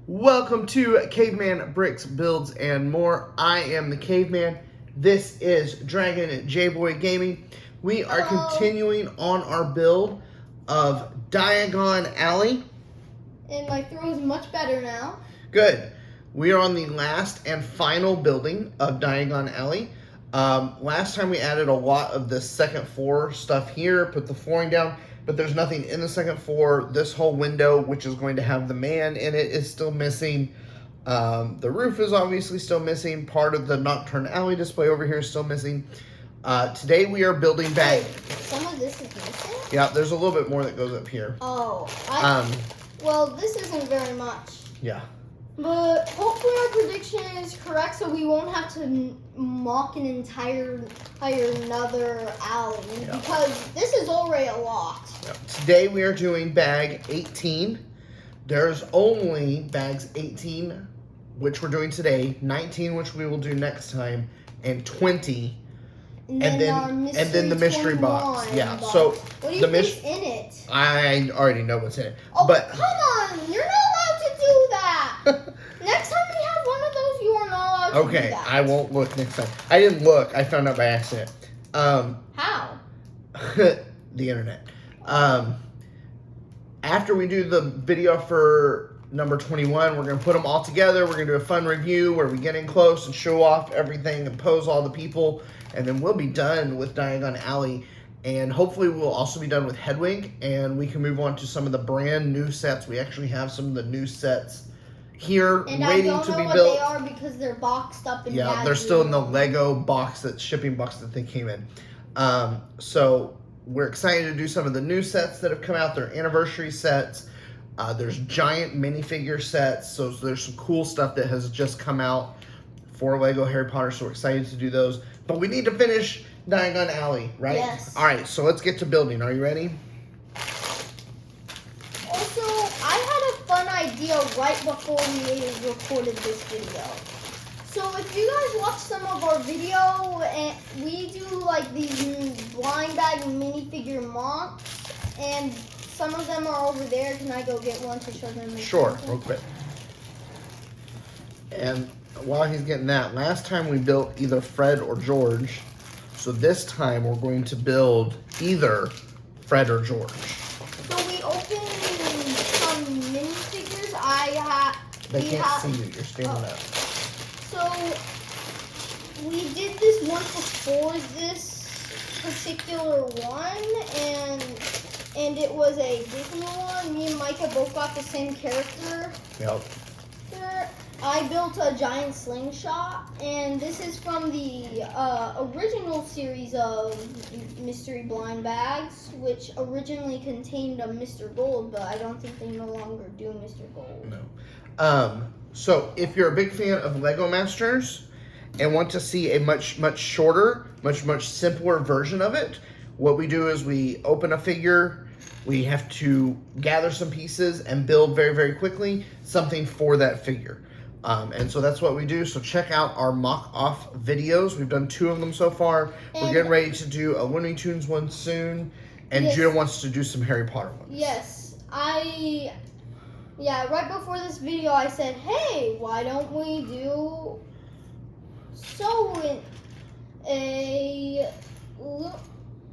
Welcome to Caveman Bricks, Builds, and More. I am the Caveman. This is Dragon J-Boy Gaming. We are continuing on our build of Diagon Alley. And my throw is much better now. Good. We are on the last and final building of Diagon Alley. Last time we added a lot of the second floor stuff here, put the flooring down, but there's nothing in the second floor. This whole window, which is going to have the man in it, is still missing. The roof is obviously still missing. Part of the Nocturne Alley display over here is still missing. Today we are building back. Some of this is missing? Yeah, there's a little bit more that goes up here. Oh. Well, this isn't very much. Yeah. But hopefully our prediction is correct, so we won't have to mock an entire another alley, because this is already a lot. Today we are doing bag 18. There's only bags 18, which we're doing today, 19, which we will do next time, and 20. And then the mystery box. Yeah. So what do you think's in it? I already know what's in it. Oh, but come on! You're not allowed to do that. Next time we have one of those, you are not allowed to do that. Okay, I won't look next time. I didn't look. I found out by accident. How? The internet. After we do the video for number 21, we're going to put them all together. We're going to do a fun review where we get in close and show off everything and pose all the people. And then we'll be done with Diagon Alley. And hopefully we'll also be done with Hedwig. And we can move on to some of the brand new sets. We actually have some of the new sets here waiting to be built. And I don't know what they are because they're boxed up in Yeah, they're still in the Lego box, that shipping box that they came in. So we're excited to do some of the new sets that have come out. They're anniversary sets. There's giant minifigure sets. So there's some cool stuff that has just come out for Lego Harry Potter. So we're excited to do those. But we need to finish Diagon Alley, right? Yes. All right, so let's get to building. Are you ready? Also, I had a fun idea right before we recorded this video. So if you guys watch some of our video, and we do like these blind bag minifigure mocks, and some of them are over there. Can I go get one to show them? Sure, real quick. And while he's getting that, last time we built either Fred or George. So this time we're going to build either Fred or George. So we opened some minifigures. They can't see you. You're standing up. So we did this one before this particular one, and it was a Disney one. Me and Micah both got the same character. Yep. I built a giant slingshot, and this is from the original series of mystery blind bags, which originally contained a Mr. Gold, but I don't think they no longer do Mr. Gold. No. So if you're a big fan of Lego Masters and want to see a much shorter, much simpler version of it, what we do is we open a figure. We have to gather some pieces and build very quickly something for that figure. And so that's what we do. So check out our mock-off videos. We've done 2 of them so far. We're getting ready to do a Looney Tunes one soon. And Judah wants to do some Harry Potter ones. Yes. Right before this video, I said, hey, why don't we do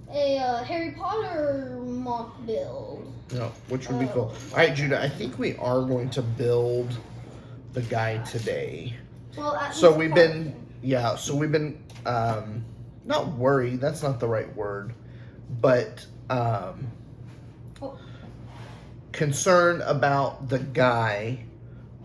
a Harry Potter mock build. No, which would be cool. All right, Judah, I think we are going to build the guy today. Well, we've been not worried, that's not the right word, but concerned about the guy,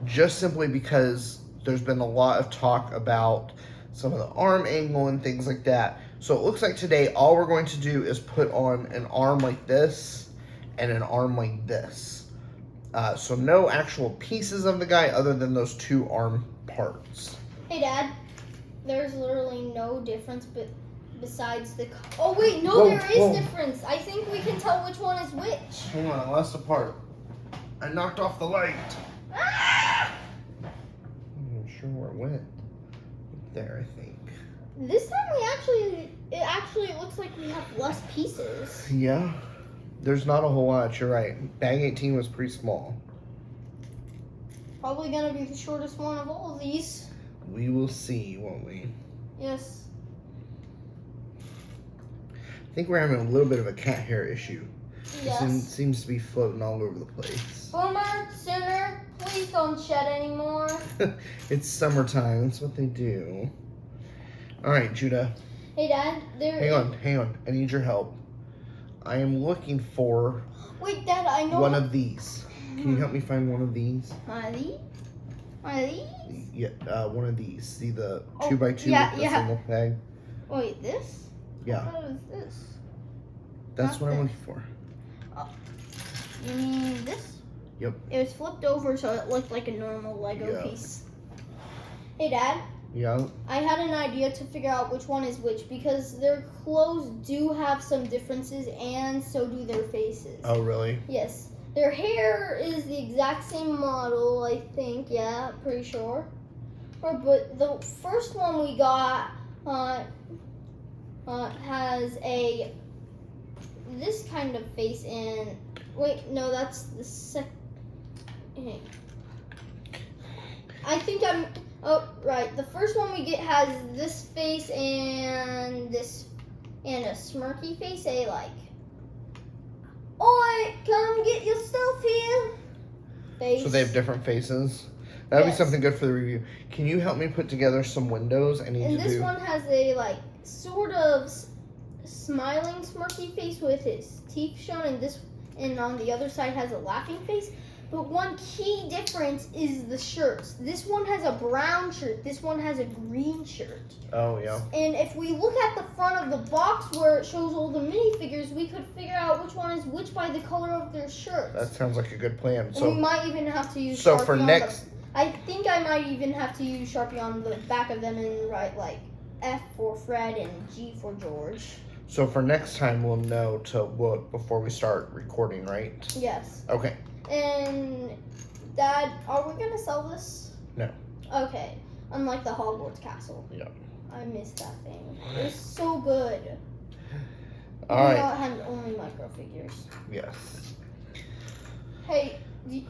just simply because there's been a lot of talk about some of the arm angle and things like that. So it looks like today all we're going to do is put on an arm like this and an arm like this. So no actual pieces of the guy other than those 2 arm parts. Hey, Dad. There's literally no difference besides the... Oh, wait. No, there is difference. I think we can tell which one is which. Hang on. I lost a part. I knocked off the light. Ah! I'm not sure where it went. There, I think. This time it actually looks like we have less pieces. Yeah. There's not a whole lot, you're right. Bag 18 was pretty small. Probably gonna be the shortest one of all of these. We will see, won't we? Yes. I think we're having a little bit of a cat hair issue. Yes. It seems to be floating all over the place. Boomer, Sooner, please don't shed anymore. It's summertime. That's what they do. All right, Judah. Hey, Dad. Hang on. I need your help. I am looking for Wait, Dad, I know. one of these. Can you help me find one of these? One of these? One of these? Yeah, one of these. See the Oh, 2x2 with the single peg? Wait, this? Yeah. What is this? That's Not what I'm this. looking for. You mean this? Yep. It was flipped over so it looked like a normal Lego piece. Hey, Dad. Yeah. I had an idea to figure out which one is which because their clothes do have some differences and so do their faces. Oh, really? Yes. Their hair is the exact same model, I think. Yeah, pretty sure. But the first one we got has this kind of face and wait, no, that's the second. I think I'm. Oh, right. The first one we get has this face and a smirky face. Oi, come get your stuff here. Face. So they have different faces? That'd be Yes. something good for the review. Can you help me put together some windows? I need And to this do. one has a sort of smiling smirky face with his teeth shown, and on the other side has a laughing face. But one key difference is the shirts. This one has a brown shirt. This one has a green shirt. Oh, yeah. And if we look at the front of the box where it shows all the minifigures, we could figure out which one is which by the color of their shirts. That sounds like a good plan. And So we might even have to use So Sharpie for on next. I think I might even have to use Sharpie on the back of them and write F for Fred and G for George. So for next time, we'll know to look before we start recording, right? Yes. Okay. And Dad, are we gonna sell this? No. Okay. Unlike the Hogwarts castle. Yeah. I missed that thing. It was so good. All Even right. though it had only micro figures. Yes. Hey, do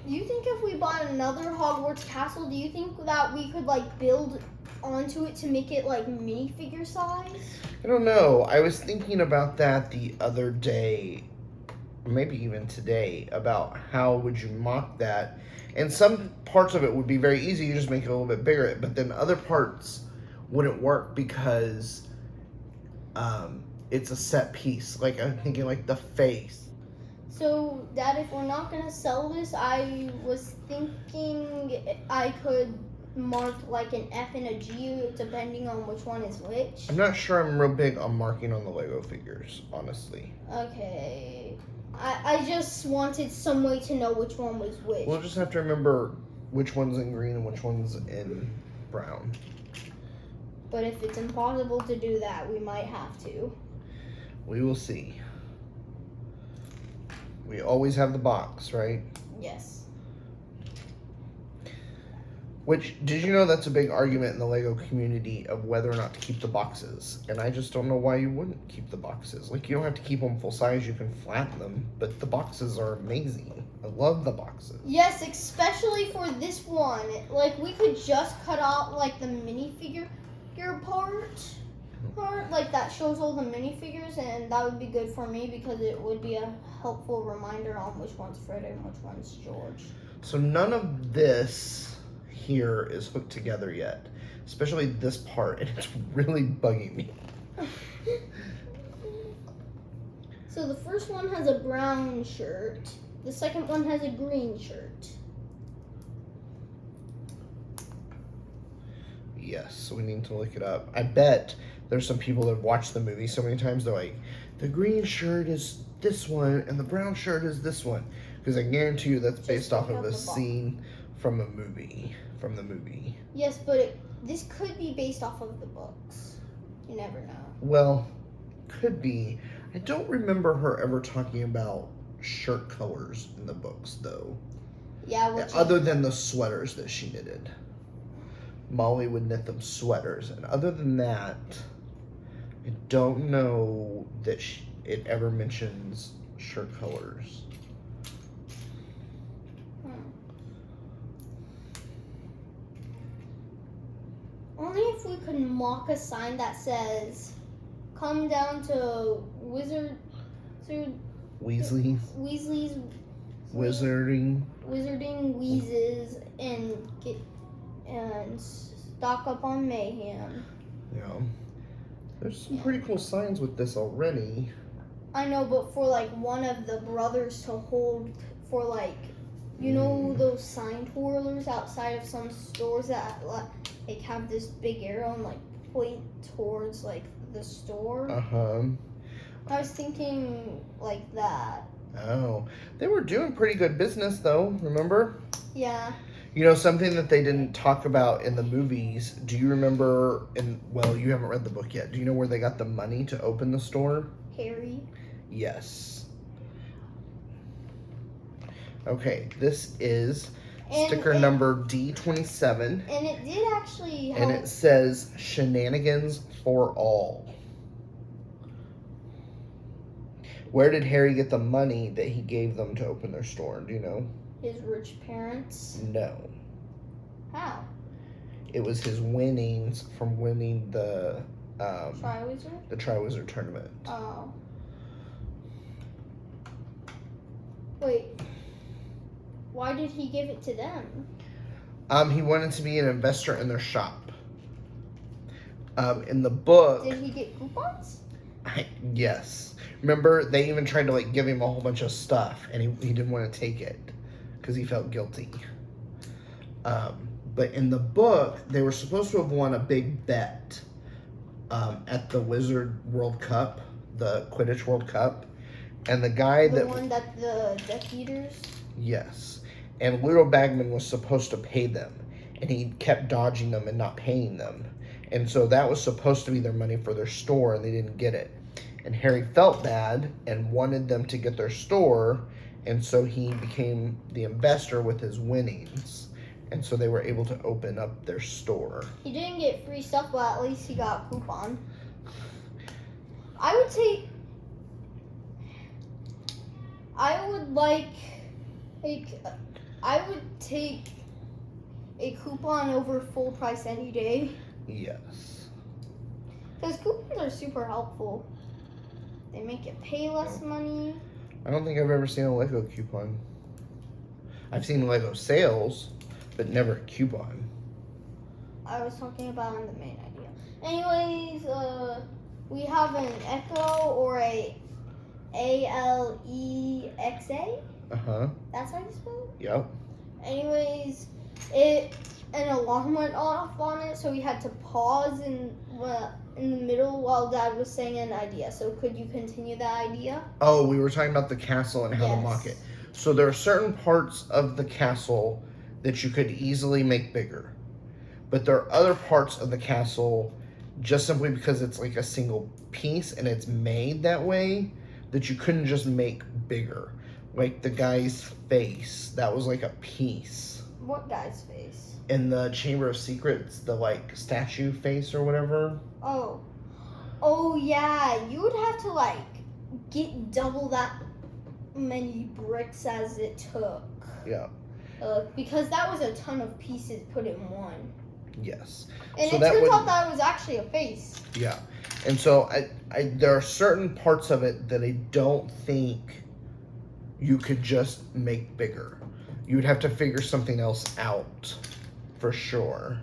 you think if we bought another Hogwarts castle, do you think that we could build onto it to make it minifigure size? I don't know. I was thinking about that the other day, maybe even today, about how would you mock that. And some parts of it would be very easy. You just make it a little bit bigger. But then other parts wouldn't work because it's a set piece. I'm thinking the face. So, Dad, if we're not gonna sell this, I was thinking I could mark an F and a G depending on which one is which. I'm not sure I'm real big on marking on the Lego figures, honestly. Okay. I just wanted some way to know which one was which. We'll just have to remember which one's in green and which one's in brown. But if it's impossible to do that, we might have to. We will see. We always have the box, right? Yes. Which, did you know that's a big argument in the Lego community of whether or not to keep the boxes? And I just don't know why you wouldn't keep the boxes. You don't have to keep them full size, you can flatten them, but the boxes are amazing. I love the boxes. Yes, especially for this one. We could just cut out, the minifigure part, that shows all the minifigures, and that would be good for me because it would be a helpful reminder on which one's Fred and which one's George. So none of this here is hooked together yet, especially this part, and it's really bugging me. So the first one has a brown shirt. The second one has a green shirt. Yes, so we need to look it up. I bet there's some people that have watched the movie so many times, they're like, the green shirt is this one, and the brown shirt is this one. Because I guarantee you that's based off of a scene from a movie. From the movie. Yes, but this could be based off of the books. You never know. Well, could be. I don't remember her ever talking about shirt colors in the books, though. Yeah, other than the sweaters that she knitted. Molly would knit them sweaters. And other than that, I don't know that it ever mentions shirt colors. Only if we could mock a sign that says, "Come down to Weasley. Weasley's Wizarding. Wizarding Wheezes and stock up on mayhem." Yeah. There's some pretty cool signs with this already. I know, but for like one of the brothers to hold for like, you know, those sign twirlers outside of some stores that like have this big arrow and like point towards like the store. I was thinking like that. Oh, they were doing pretty good business though. Remember? Yeah. You know, something that they didn't talk about in the movies. Do you remember? Well, you haven't read the book yet. Do you know where they got the money to open the store? Harry. Yes. Okay, this is sticker number D27. And it did actually help. And it says shenanigans for all. Where did Harry get the money that he gave them to open their store? Do you know? His rich parents. No. How? It was his winnings from winning the Triwizard? the Triwizard tournament. Oh. Wait. Why did he give it to them? He wanted to be an investor in their shop. In the book. Did he get coupons? Yes. Remember, they even tried to like give him a whole bunch of stuff, and he didn't want to take it because he felt guilty. But in the book, they were supposed to have won a big bet at the Wizard World Cup, the Quidditch World Cup, and the guy the one that the Death Eaters. Yes, and Ludo Bagman was supposed to pay them, and he kept dodging them and not paying them, and so that was supposed to be their money for their store, and they didn't get it. And Harry felt bad and wanted them to get their store, and so he became the investor with his winnings. And so they were able to open up their store. He didn't get free stuff, but at least he got a coupon. I would say I would take a coupon over full price any day. Yes. Because coupons are super helpful. They make you pay less money. I don't think I've ever seen a Lego coupon. I've seen Lego sales, but never a coupon. I was talking about on the main idea. Anyways, we have an Echo or a Alexa. That's how you spell it? Yep. Anyways, an alarm went off on it, so we had to pause in the middle while Dad was saying an idea. So could you continue that idea? Oh, we were talking about the castle and how to mock it. So there are certain parts of the castle that you could easily make bigger. But there are other parts of the castle, just simply because it's like a single piece and it's made that way, that you couldn't just make bigger. Like the guy's face, that was like a piece. What guy's face? In the Chamber of Secrets, the like statue face or whatever. Oh yeah, you would have to like get double that many bricks as it took. Yeah. Because that was a ton of pieces put in one. Yes. And so it turns out that it was actually a face. Yeah. And so I there are certain parts of it that I don't think you could just make bigger. You would have to figure something else out for sure.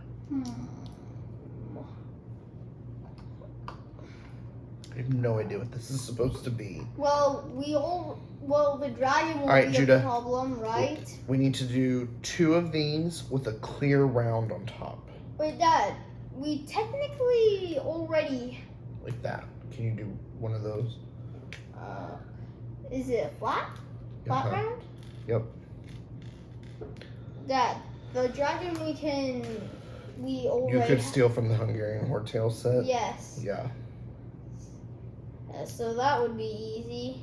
I have no idea what this is supposed to be. Well, the dragon won't right, be Judah, a problem, right? We need to do 2 of these with a clear round on top. Wait, Dad, we technically already... Like that. Can you do one of those? Is it a flat? Flat round? Yep. Dad, the dragon we already... You could steal from the Hungarian Hortail set? Yes. Yeah. So that would be easy.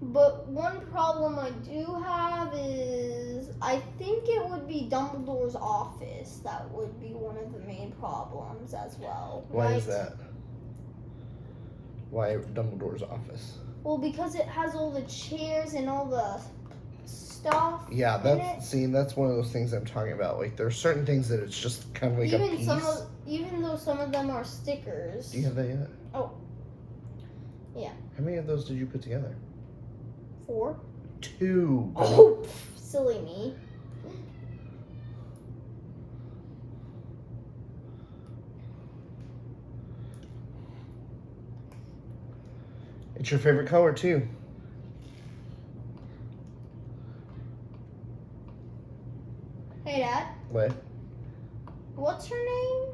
But one problem I do have is I think it would be Dumbledore's office. That would be one of the main problems as well. Why is that? Why Dumbledore's office? Well, because it has all the chairs and all the stuff. Yeah, in that's one of those things I'm talking about. Like, there's certain things that it's just kind of like a piece. Even though some of them are stickers. Do you have that yet? Oh. Yeah. How many of those did you put together? 4. 2. Oh, silly me. It's your favorite color too. Hey, Dad. What? What's her name?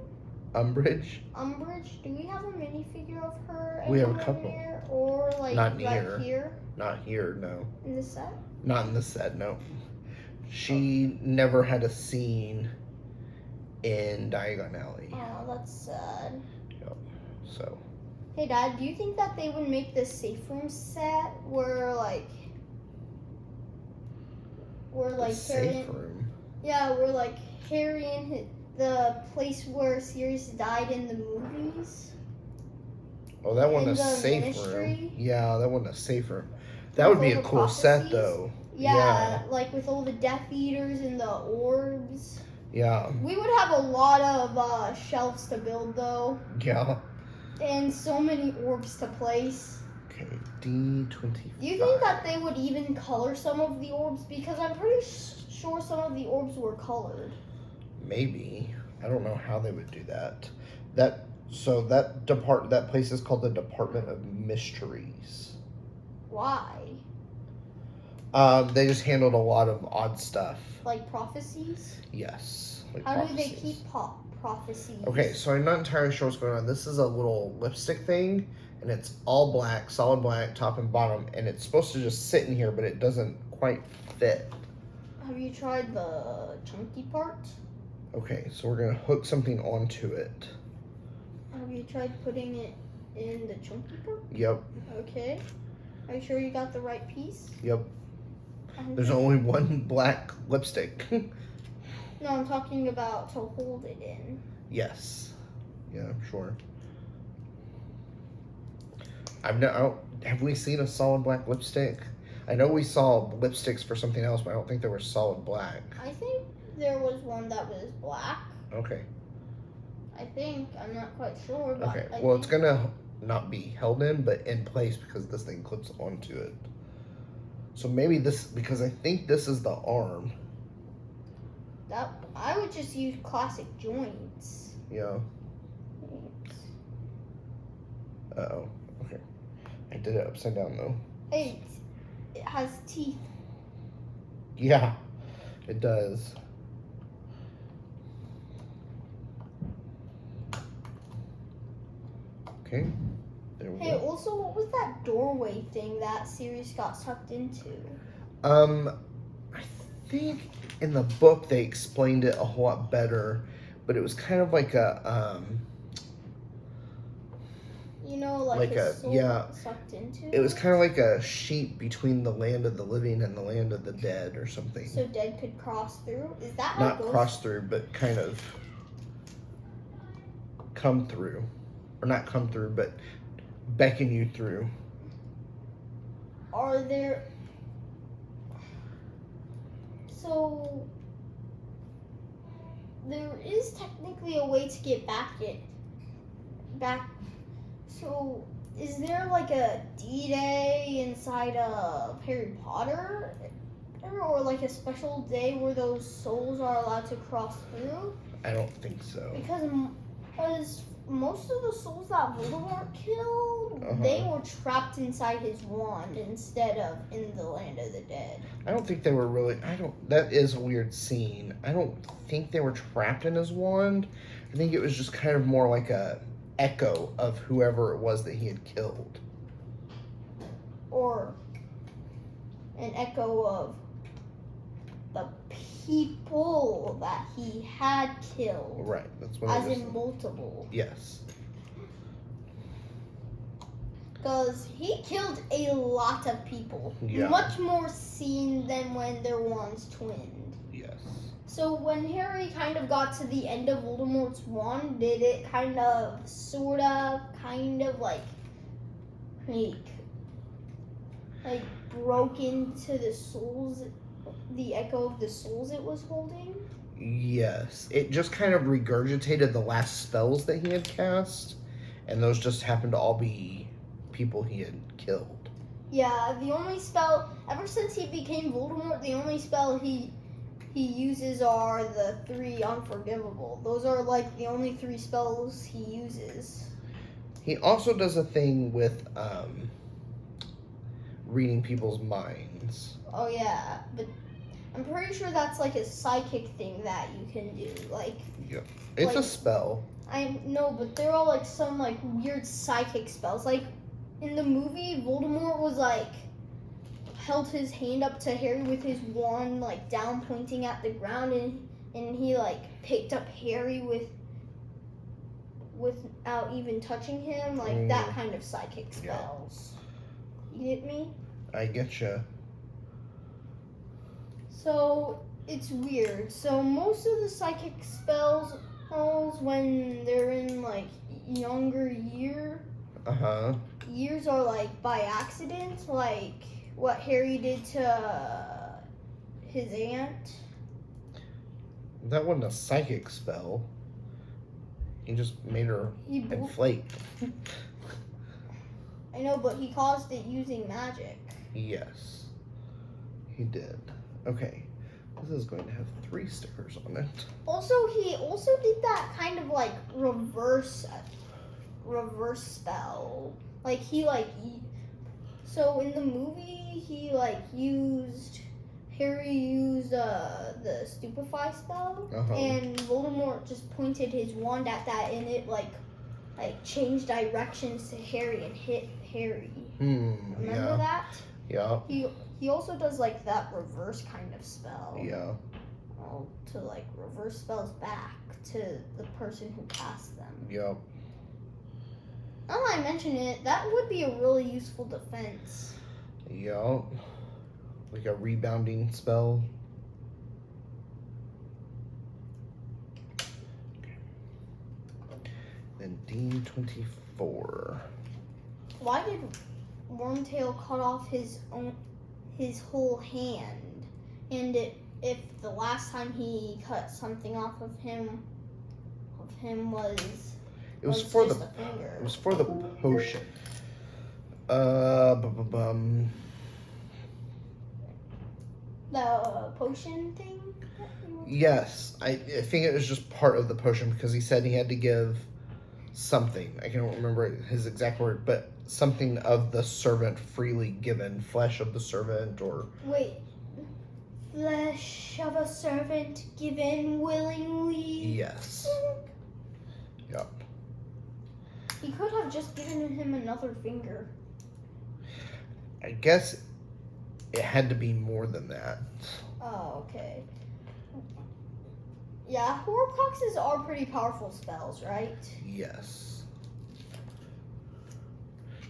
Umbridge? Umbridge. Do we have a minifigure of her? We have a anywhere couple. near? Or like Not right near. here Not here, no. in this set? Not in this set, no. She never had a scene in Diagon Alley. Oh, that's sad. Yep. So. Hey, Dad. Do you think that they would make the safe room set where Safe room. Yeah, where like Harry and the place where Sirius died in the movies. Oh, that wasn't a In the safe Ministry? room. Yeah, that wasn't a safe room. That would With be all a the cool set, prophecies? though. Yeah, like with all the Death Eaters and the orbs. Yeah. We would have a lot of shelves to build, though, Yeah. and so many orbs to place. Okay, D25. Do you think that they would even color some of the orbs? Because I'm pretty sure some of the orbs were colored. Maybe. I don't know how they would do that. That place is called the Department of Mysteries. Why? They just handled a lot of odd stuff. Like prophecies? Yes. Like How do they prophecies. keep prophecies? Okay, so I'm not entirely sure what's going on. This is a little lipstick thing, and it's all black, solid black, top and bottom, and it's supposed to just sit in here, but it doesn't quite fit. Have you tried the chunky part? Okay, so we're gonna hook something onto it. Have you tried putting it in the chunky part? Yep, Okay. Are you sure you got the right piece? yep. There's only one black lipstick. No, I'm talking about to hold it in. Yes. Yeah, I'm sure. Have we seen a solid black lipstick? I know we saw lipsticks for something else, but I don't think they were solid black. I think there was one that was black. Okay. I think. I'm not quite sure. But Okay. I Well, it's think gonna not be held in, but in place because this thing clips onto it. So maybe because I think this is the arm. that I would just use classic joints. Yeah. Uh-oh. Okay. I did it upside down though. Hey, it has teeth. Yeah, it does. Okay. There we Hey, go. also, what was that doorway thing that Sirius got sucked into? I think in the book they explained it a whole lot better, but it was kind of like a You know, like Like his a- soul yeah. got sucked into. it was kind of like a sheet between the land of the living and the land of the dead or something. So dead could cross through. Is that how Not ghosts? cross through, but kind of come through. Or not come through, but beckon you through. Are there? So there is technically a way to get back. So is there like a D-Day inside of Harry Potter, or like a special day where those souls are allowed to cross through? I don't think so. Because most of the souls that Voldemort killed, Uh-huh. they were trapped inside his wand instead of in the land of the dead. I don't think they were really. That is a weird scene. I don't think they were trapped in his wand. I think it was just kind of more like a echo of whoever it was that he had killed. Or an echo of the people that he had killed. Right. That's what As I just. in multiple. Yes. Because he killed a lot of people. Yeah. Much more seen than when their wands twinned. Yes. So when Harry kind of got to the end of Voldemort's wand, did it kind of, like broke into the souls the echo of the souls it was holding? Yes. It just kind of regurgitated the last spells that he had cast, and those just happened to all be people he had killed. Yeah, the only spell, ever since he became Voldemort, the only spell he uses are the 3 Unforgivable. Those are like the only 3 spells he uses. He also does a thing with reading people's minds. Oh yeah, but I'm pretty sure that's like a psychic thing that you can do. Like, Yep. It's a like- spell. I know, but they're all like some like weird psychic spells. Like in the movie, Voldemort was like held his hand up to Harry with his wand, like down pointing at the ground, and he like picked up Harry without even touching him, like that kind of psychic spells. You get me? I getcha. So it's weird. So most of the psychic spells, when they're in like younger years are like by accident, like what Harry did to his aunt. That wasn't a psychic spell. He just made her inflate. I know, but he caused it using magic. Yes, he did. Okay, this is going to have 3 stickers on it. Also, he also did that kind of like reverse spell. Like so in the movie he like Harry used the stupefy spell, and Voldemort just pointed his wand at that, and it like changed directions to Harry and hit Harry. Remember that? Yeah. He also does like that reverse kind of spell. Yeah. To like reverse spells back to the person who cast them. Yep. Now that I mention it, that would be a really useful defense. Yep. Like a rebounding spell. Then Dean 24. Why did Wormtail cut off his whole hand? And if the last time he cut something off of him was It was for just the a finger. It was for the potion. The potion thing? Yes, I think it was just part of the potion because he said he had to give something. I can't remember his exact word, but something of the servant freely given, flesh of the servant, or Wait, flesh of a servant given willingly? yes. Yep. He could have just given him another finger. I guess it had to be more than that. Oh, okay. Yeah, Horcruxes are pretty powerful spells, right? Yes.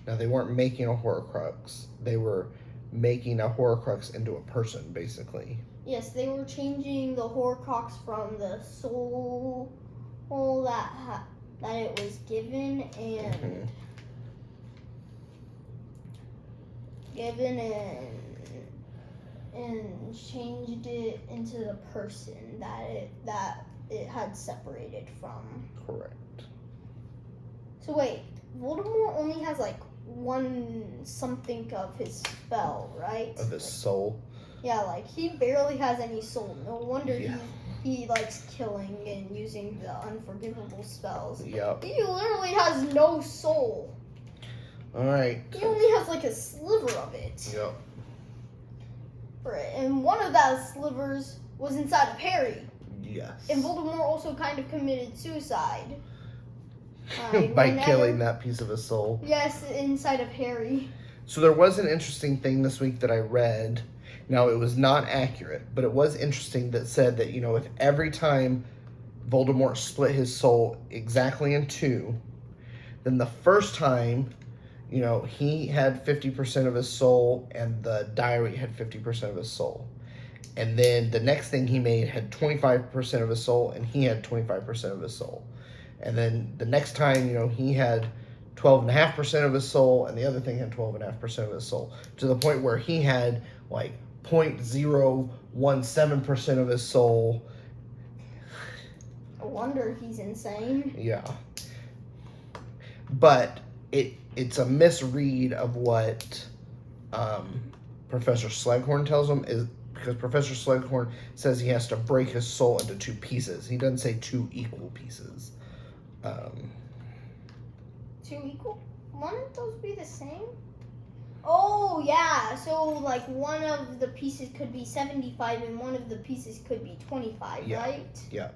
Now they weren't making a Horcrux; they were making a Horcrux into a person, basically. Yes, they were changing the Horcrux from the soul that it was given and and changed it into the person that it had separated from. Correct. So wait, Voldemort only has like one something of his spell, right? Of his soul. Yeah, like he barely has any soul. No wonder Yeah. he likes killing and using the unforgivable spells. Yep. He literally has no soul. Alright. He only has like a sliver of it. Yep. Right, and one of those slivers was inside of Harry. Yes. And Voldemort also kind of committed suicide. By killing that piece of his soul. Yes, inside of Harry. So there was an interesting thing this week that I read. Now, it was not accurate, but it was interesting that said that, if every time Voldemort split his soul exactly in 2, then the first time, he had 50% of his soul and the diary had 50% of his soul. And then the next thing he made had 25% of his soul and he had 25% of his soul. And then the next time, he had 12.5% of his soul and the other thing had 12.5% of his soul. To the point where he had like won 7% of his soul. No wonder he's insane. Yeah. But it's a misread of what Professor Slughorn tells him, is because Professor Slughorn says he has to break his soul into 2 pieces. He doesn't say 2 equal pieces. 2 equal? Wouldn't those be the same? Oh, yeah. So, like, one of the pieces could be 75 and one of the pieces could be 25, Yeah. right? Yeah.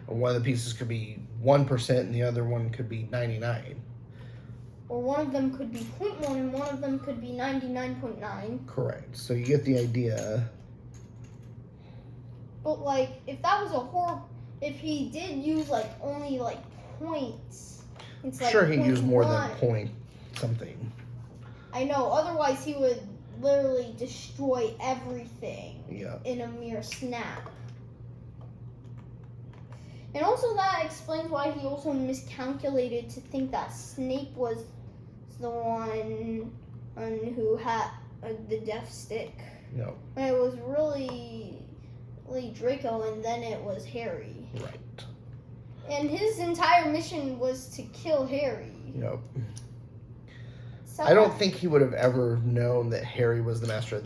And one of the pieces could be 1% and the other one could be 99. Or one of them could be 0.1 and one of them could be 99.9. Correct. So you get the idea. But, like, if that was if he did use, like, only, like, points, it's like Sure, he used more than 0.1. point something. I know, otherwise he would literally destroy everything Yeah. in a mere snap. And also that explains why he also miscalculated to think that Snape was the one who had the death stick. No. When it was really Draco, and then it was Harry. Right. And his entire mission was to kill Harry. Nope. So I don't think he would have ever known that Harry was the master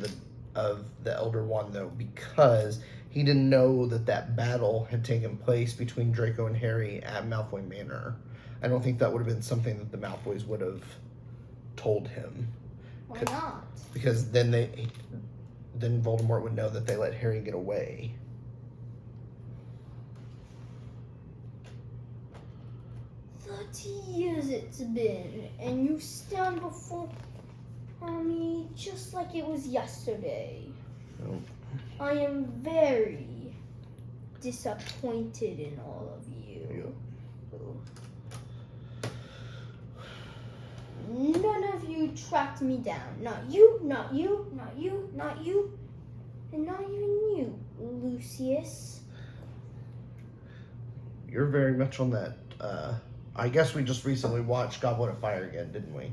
of the Elder Wand, though, because he didn't know that battle had taken place between Draco and Harry at Malfoy Manor. I don't think that would have been something that the Malfoys would have told him. Why not? Because then Voldemort would know that they let Harry get away. Years it's been, and you stand before me just like it was yesterday. Oh. I am very disappointed in all of you. None of you tracked me down. Not you, not you, not you, not you, and not even you, Lucius. You're very much on that. I guess we just recently watched Goblet of Fire again, didn't we?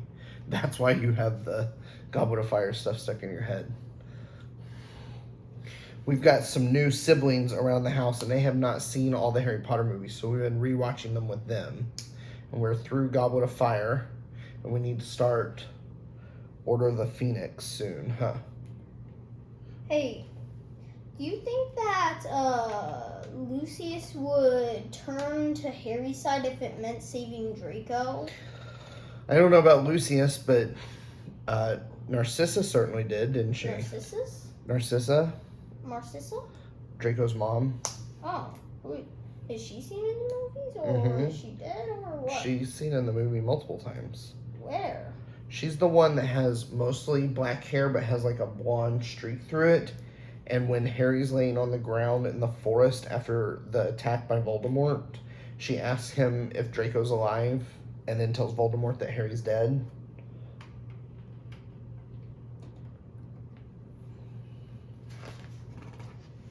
That's why you have the Goblet of Fire stuff stuck in your head. We've got some new siblings around the house, and they have not seen all the Harry Potter movies, so we've been rewatching them with them. And we're through Goblet of Fire, and we need to start Order of the Phoenix soon, huh? Hey, do you think that Lucius would turn to Harry's side if it meant saving Draco? I don't know about Lucius, but Narcissa certainly did, didn't she? Narcissa? Marcissa? Draco's mom. Oh, wait. Is she seen in the movies, or is she dead, or what? She's seen in the movie multiple times. Where? She's the one that has mostly black hair, but has like a blonde streak through it. And when Harry's laying on the ground in the forest after the attack by Voldemort, she asks him if Draco's alive, and then tells Voldemort that Harry's dead.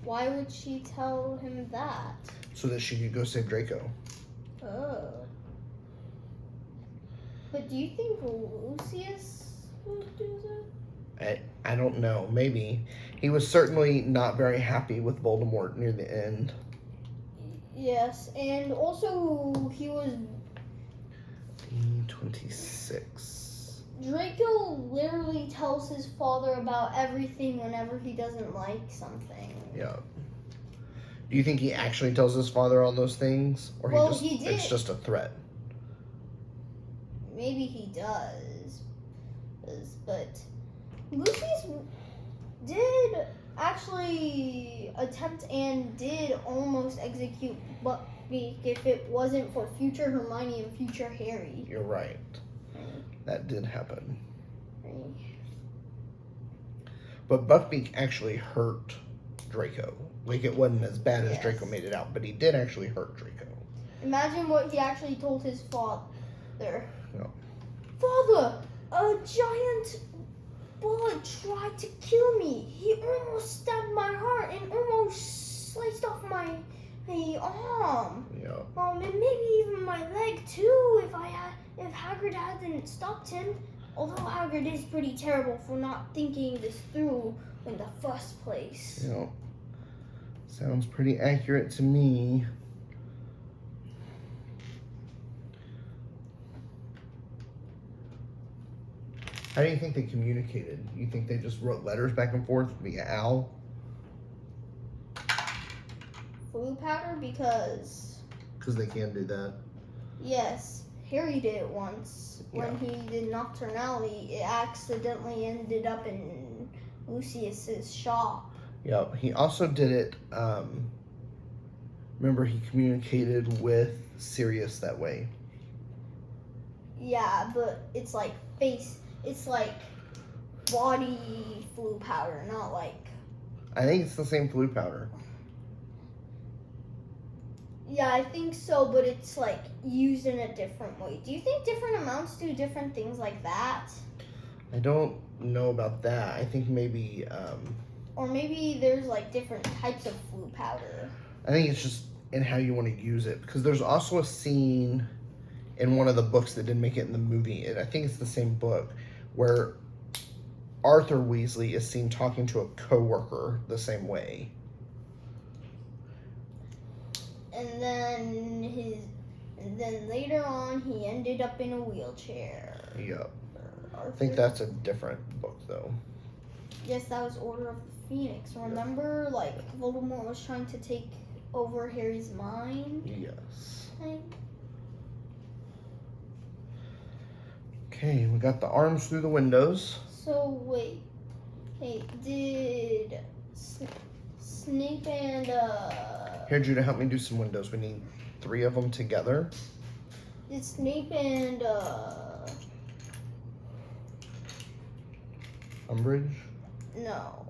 Why would she tell him that? So that she could go save Draco. Oh. But do you think Lucius would do that? I don't know. Maybe. He was certainly not very happy with Voldemort near the end. Yes, and also he was... 26. Draco literally tells his father about everything whenever he doesn't like something. Yeah. Do you think he actually tells his father all those things? Or he did. It's just a threat? Maybe he does. But Lucius did actually attempt and did almost execute Buckbeak if it wasn't for future Hermione and future Harry. You're right. That did happen. But Buckbeak actually hurt Draco. Like, it wasn't as bad as Draco made it out, but he did actually hurt Draco. Imagine what he actually told his father. No. Father, a giant bullet tried to kill me. He almost stabbed my heart and almost sliced off my arm. Yeah. And maybe even my leg too if Hagrid hadn't stopped him. Although Hagrid is pretty terrible for not thinking this through in the first place. Yeah. Sounds pretty accurate to me. How do you think they communicated? You think they just wrote letters back and forth via owl? Flu powder because Because they can do that. yes, Harry did it once when he did Nocturnally. It accidentally ended up in Lucius's shop. Yeah, he also did it. Remember, he communicated with Sirius that way. Yeah, but it's like it's like body flu powder, not like. I think it's the same flu powder. Yeah, I think so, but it's like used in a different way. Do you think different amounts do different things like that? I don't know about that. I think maybe. Or maybe there's like different types of flu powder. I think it's just in how you want to use it. Because there's also a scene in one of the books that didn't make it in the movie. And I think it's the same book where Arthur Weasley is seen talking to a coworker the same way. And then later on he ended up in a wheelchair. Yep. Arthur. I think that's a different book though. Yes, that was Order of the Phoenix. Remember, like Voldemort was trying to take over Harry's mind. Yes. Like, Okay, we got the arms through the windows. so wait, hey, did Snape and Here, Judah, help me do some windows. We need 3 of them together. did Snape and Umbridge? no,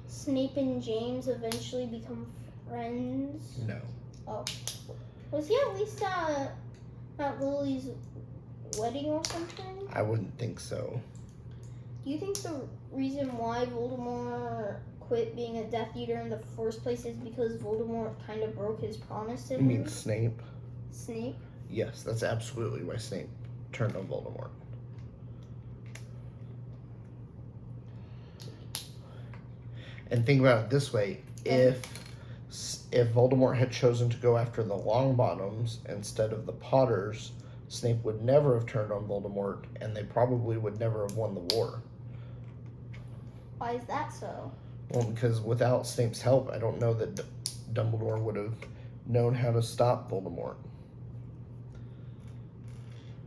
Snape and James eventually become friends? No. Oh, was he at least at Lily's wedding or something? I wouldn't think so. Do you think the reason why Voldemort quit being a Death Eater in the first place is because Voldemort kind of broke his promise to You him? mean Snape? Snape? Yes, that's absolutely why Snape turned on Voldemort. And think about it this way: if Voldemort had chosen to go after the Longbottoms instead of the Potters, Snape would never have turned on Voldemort, and they probably would never have won the war. Why is that so? Well, because without Snape's help, I don't know that Dumbledore would have known how to stop Voldemort.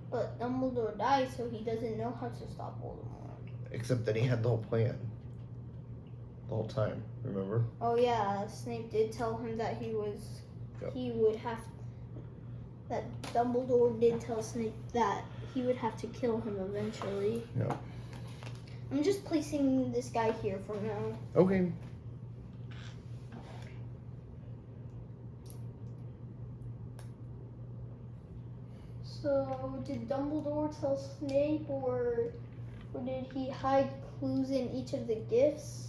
But Dumbledore died, so he doesn't know how to stop Voldemort. Except that he had the whole plan. The whole time, remember? Oh yeah, Snape did tell him that Yep. he would have, that Dumbledore did tell Snape that he would have to kill him eventually. Yep. I'm just placing this guy here for now. Okay. So, did Dumbledore tell Snape, or did he hide clues in each of the gifts?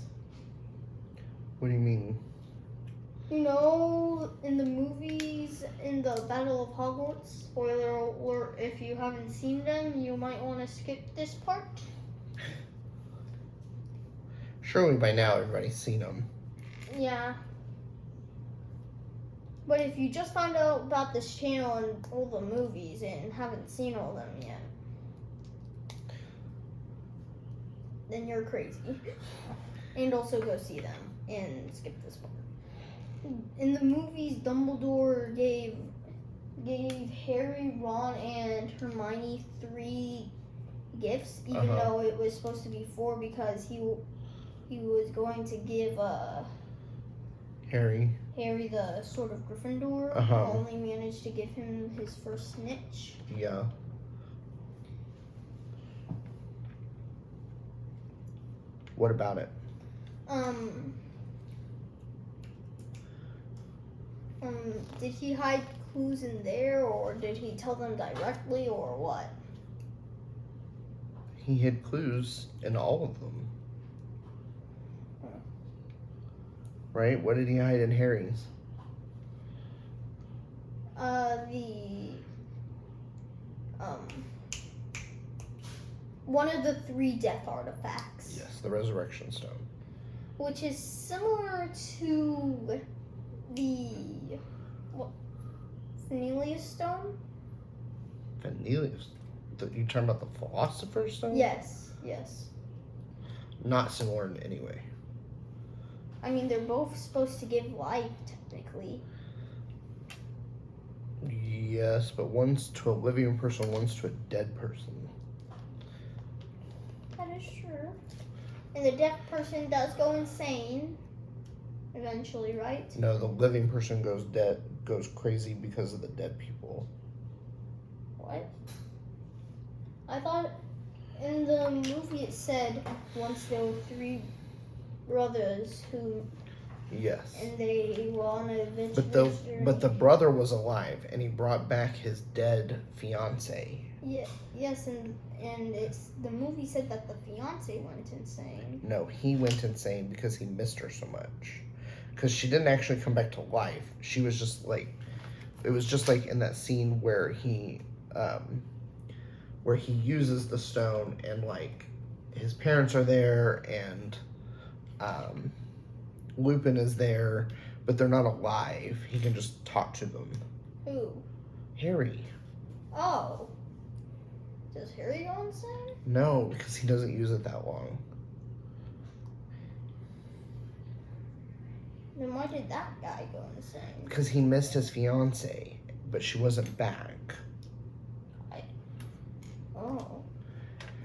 What do you mean? You know, in the movies, in the Battle of Hogwarts, spoiler alert, if you haven't seen them, you might want to skip this part. Surely by now everybody's seen them. Yeah. But if you just found out about this channel and all the movies and haven't seen all them yet, then you're crazy. And also go see them and skip this part. In the movies, Dumbledore gave Harry, Ron, and Hermione 3 gifts, even though it was supposed to be 4 because he was going to give Harry. the Sword of Gryffindor. Only managed to give him his first snitch. Yeah. What about it? Did he hide clues in there, or did he tell them directly, or what? He hid clues in all of them. Right? What did he hide in Harry's? One of the 3 death artifacts. Yes, the Resurrection Stone. which is similar to the Cornelius Stone. Cornelius. You talking about the Philosopher's Stone? Yes. Not similar in any way. I mean, they're both supposed to give life, technically. Yes, but one's to a living person, one's to a dead person. That is true. And the deaf person does go insane eventually, right? No, the living person goes crazy because of the dead people. What? I thought in the movie it said once there were 3 brothers who, Yes. and they were on an adventure. But the brother was alive, and he brought back his dead fiance. Yeah, yes, and the movie said that the fiance went insane. No, he went insane because he missed her so much. Because she didn't actually come back to life. She was just like, it was just like in that scene where he uses the stone, and like his parents are there, and Lupin is there, but they're not alive. He can just talk to them. Who? Harry. Oh. Does Harry go insane? No, because he doesn't use it that long. Then why did that guy go insane? Because he missed his fiance, but she wasn't back. Oh.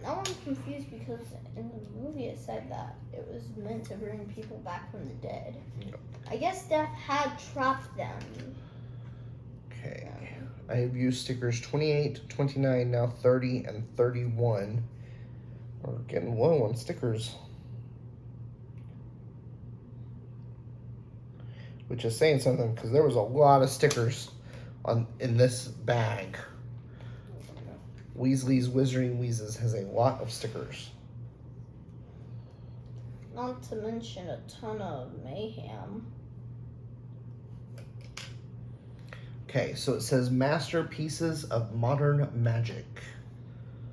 Now I'm confused because in the movie it said that it was meant to bring people back from the dead. Yep. I guess Death had trapped them. Okay. I have used stickers 28, 29, now 30, and 31. We're getting low on stickers. Which is saying something, because there was a lot of stickers in this bag. Weasley's Wizarding Wheezes has a lot of stickers. Not to mention a ton of mayhem. Okay, so it says Masterpieces of Modern Magic.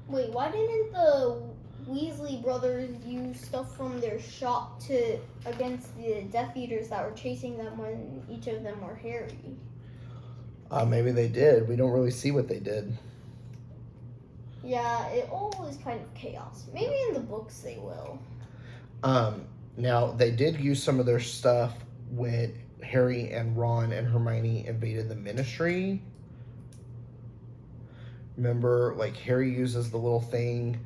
Wait, why didn't the Weasley brothers use stuff from their shop against the Death Eaters that were chasing them when each of them were Harry? Maybe they did. We don't really see what they did. Yeah, it all is kind of chaos. Maybe in the books they will. Now, they did use some of their stuff when Harry and Ron and Hermione invaded the Ministry. Remember, like, Harry uses the little thing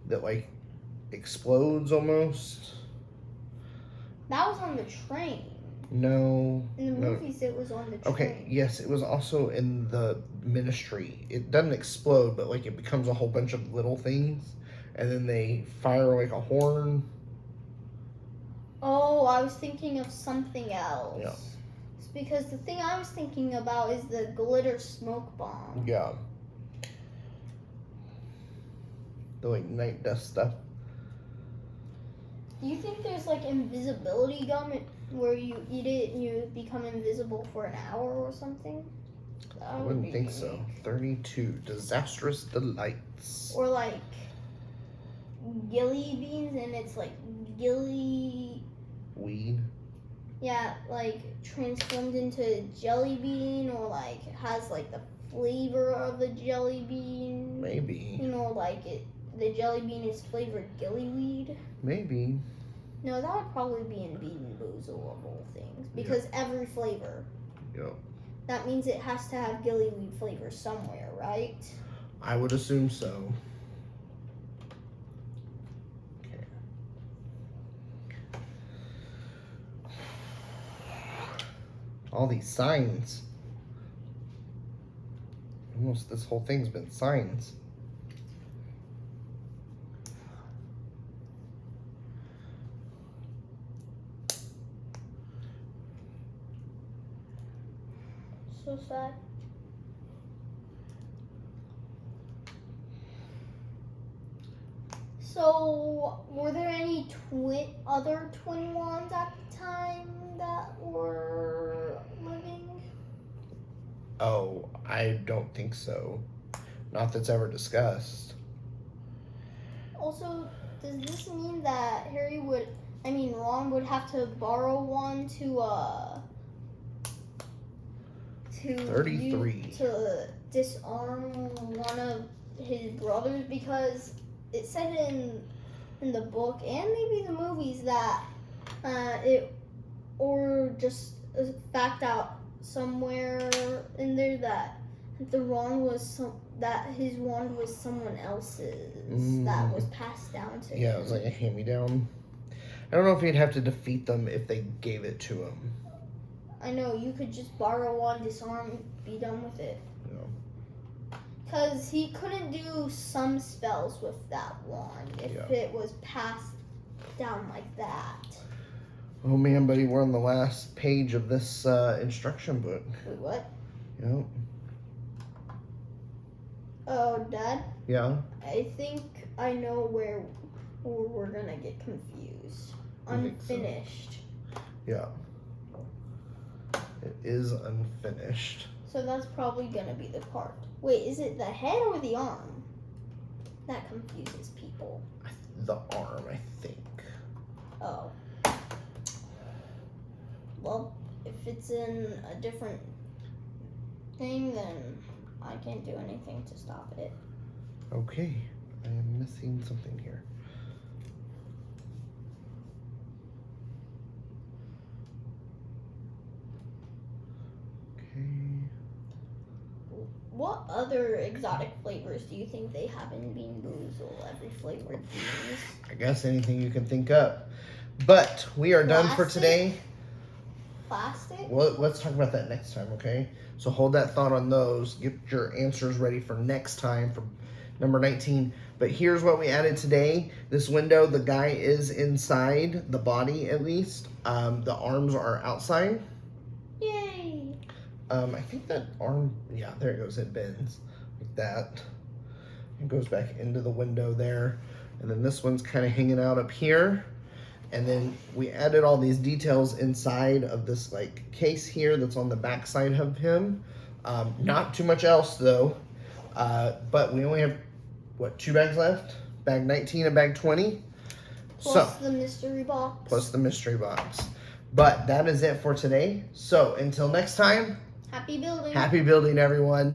that, like, explodes almost? That was on the train. No. In the movies, it was on the train. Okay, yes, it was also in the Ministry. It doesn't explode, but, like, it becomes a whole bunch of little things, and then they fire, like, a horn. Oh, I was thinking of something else. Yeah. It's because the thing I was thinking about is the glitter smoke bomb. Yeah. The, like, night dust stuff. Do you think there's, like, invisibility gum where you eat it and you become invisible for an hour or something? I wouldn't think so. 32. Disastrous Delights. Or, like, gilly beans and it's, like, gilly... Weed. Yeah, like, transformed into jelly bean or, like, has, like, the flavor of the jelly bean. Maybe. You know, like, the jelly bean is flavored gillyweed. Maybe. No, that would probably be in Bean and Boozle of all things. Because every flavor. Yep. That means it has to have gillyweed flavor somewhere, right? I would assume so. Okay. All these signs. Almost this whole thing's been signs. So sad. So, were there any other twin wands at the time that were living? Oh, I don't think so. Not that's ever discussed. Also, does this mean that Harry would Ron would have to borrow one to 33. to disarm one of his brothers, because it said in the book and maybe the movies that or just a fact out somewhere in there that that his wand was someone else's that was passed down to him. Yeah, it was like a hand-me-down. I don't know if he'd have to defeat them if they gave it to him. I know, you could just borrow one, disarm, be done with it. Yeah. Because he couldn't do some spells with that wand if it was passed down like that. Oh man, buddy, we're on the last page of this instruction book. Wait, what? Yep. Oh, Dad? Yeah? I think I know where we're gonna get confused. Unfinished. Yeah. It is unfinished. So that's probably gonna be the part. Wait, is it the head or the arm that confuses people? The arm, I think. Oh. Well, if it's in a different thing, then I can't do anything to stop it. Okay. I am missing something here. What other exotic flavors do you think they have in Bean Boozle? Every flavored beans? I guess anything you can think of. But we are done for today. Plastic? Well, let's talk about that next time, okay? So hold that thought on those. Get your answers ready for next time for number 19. But here's what we added today. This window, the guy is inside, the body at least. The arms are outside. Yay! I think that arm, yeah, there it goes. It bends like that. It goes back into the window there. And then this one's kind of hanging out up here. And then we added all these details inside of this like case here that's on the back side of him. Not too much else though. But we only have, what, 2 bags left? Bag 19 and bag 20. Plus the mystery box. Plus the mystery box. But that is it for today. So until next time. Happy building. Happy building, everyone.